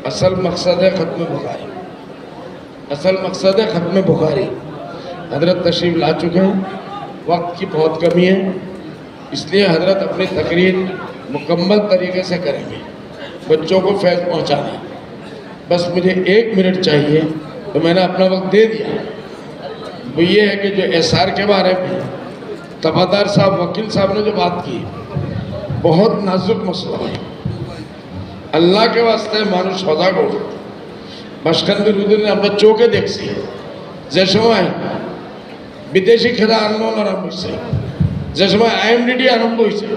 असल मकसद है ख़त्म बुखारी, असल मकसद है ख़त्म बुखारी। हज़रत तशरीफ़ ला चुके हैं, वक्त की बहुत कमी है, इसलिए हज़रत अपनी तकरीर मुकम्मल तरीके से करेंगे। बच्चों को फैज़ पहुँचाना है, बस मुझे 1 मिनट चाहिए, तो मैंने अपना वक्त दे दिया। वो ये है कि जो एसआर के बारे में तबादार साहब, वकील साहब ने जो बात की, बहुत नाजुक मसला है। अल्लाह के वास्ते মানুষ সজাগ হোক। মাসখান্দের উদ্দিনে আমরা চোখে দেখছি যে সময় বিদেশি খেলা আন্দোলন আরম্ভ হয়েছে, যে সময় আইএমডিডি আরম্ভ হয়েছে,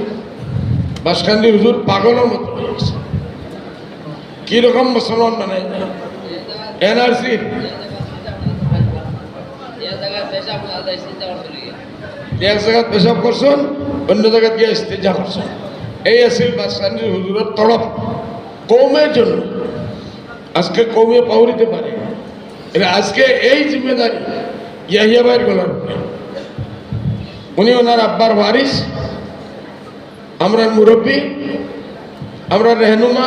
মাসখান্দি হুজুর পাগলের মতো হয়ে গেছে। কীরকম মুসলমান মানে এনআরসি এক জায়গায় পেশাব করছেন, অন্য জায়গায় গিয়ে ইস্তেজা করছেন। এই আসিল মাসখান্দির হুজুরের তরফ কৌমের জন্য। আজকে কৌমে পাওয়া দিতে পারে, আজকে এই জিম্মেদারি ইয়াহিয়া ভাইয়ের গলার উপরে। উনি ওনার আব্বার ওয়ারিস, আমরা মুরব্বী, আমরা রেহনুমা।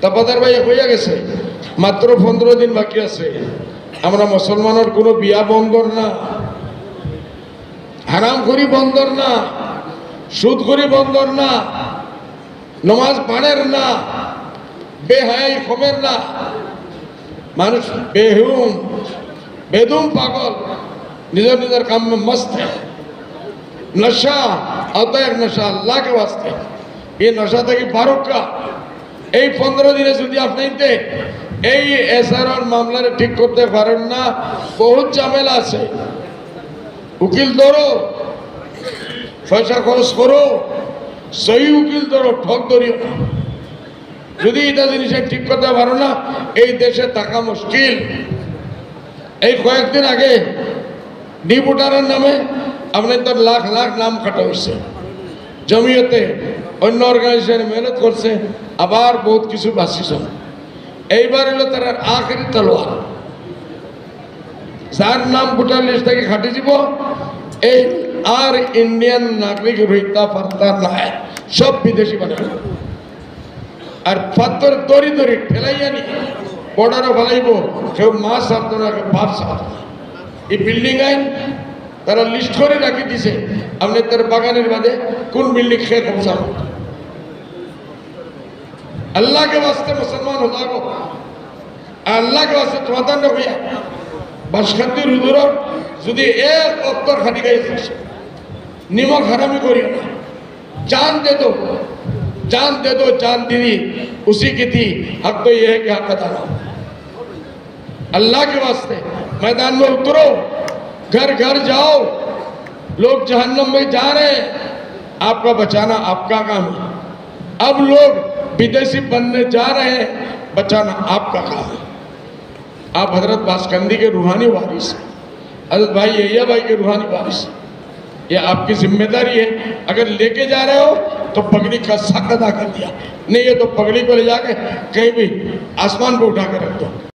তাপাদার ভাই হইয়া গেছে, মাত্র 15 দিন বাকি আছে। আমরা মুসলমানের কোনো বিয়া বন্দর না, হারামখোরি বন্দর না, সুদখোরি বন্দর না, নমাজ পানের না, বেহাই খমের না। মানুষ বেহুম বেদুম পাগল, নিজের নিজের কাম में मस्त है। नशा आता है, नशा अल्लाह के वास्ते। ये नशा था कि फारूक का এই 15 দিনে যদি আপনি এই এসআরআর মামলাটা ঠিক করতে পারেন না, বহুত ঝামেলা আছে। উকিল ধরো, পয়সা খরচ করো, সহি উকিল ধরো, ঠক ধরিও না। যদি এটা জিনিস ঠিক করতে পারো না, এই দেশে থাকা মুশকিল। এই কয়েকদিন আগে ডিপুটারের নামে আপনাদের লাখ লাখ নাম কাটা হয়েছে। জমিয়তে অন্য অর্গানাইজেশন মেহনত করছে, আবার বহুত কিছু বাঁচিয়েছে। এইবার হলো তার আখেরি তলোয়ার। যার নাম ভোটার লিস্ট থেকে খাটি দিব, এই আর ইন্ডিয়ান নাগরিক রইতা পারতা নাই, সব বিদেশি বানাবে। আর পাথর দড়ি দড়ি ঠেলাইয়া নি বর্ডারে ফেলাইব, কেউ মা সাথ না, কেউ বাপ সাথ না। এই বিল্ডিং আইন তারা লিস্ট করে রাখি দিছে, আপনি তার বাগানের বাদে কোন বিল্ডিং খেয়ে পৌঁছাবো। अल्लाह के वास्ते मुसलमान हो जाओ, अल्लाह के वास्ते তোমাদের না হইয়া বাসখান্তির হুজুরের যদি এক অক্ষর খালি গাইছে, নিমক হারামি করিও না। जान दे दो, जान दे दो, जान दीदी उसी की थी। हक तो ये है कि हक अदा करो। अल्लाह के वास्ते मैदान में उतरो, घर घर जाओ। लोग जहन्नम में जा रहे हैं, आपका बचाना आपका काम है। अब लोग विदेशी बनने जा रहे हैं, बचाना आपका काम है। आप हजरत बासकंदी के रूहानी वारिस, हजरत भाई यहिया भाई के रूहानी वारिस, ये आपकी जिम्मेदारी है। अगर लेके जा रहे हो तो पगड़ी का हक अदा कर दिया, नहीं है तो पगड़ी को ले जाके कहीं भी आसमान पे उठा कर रख दो।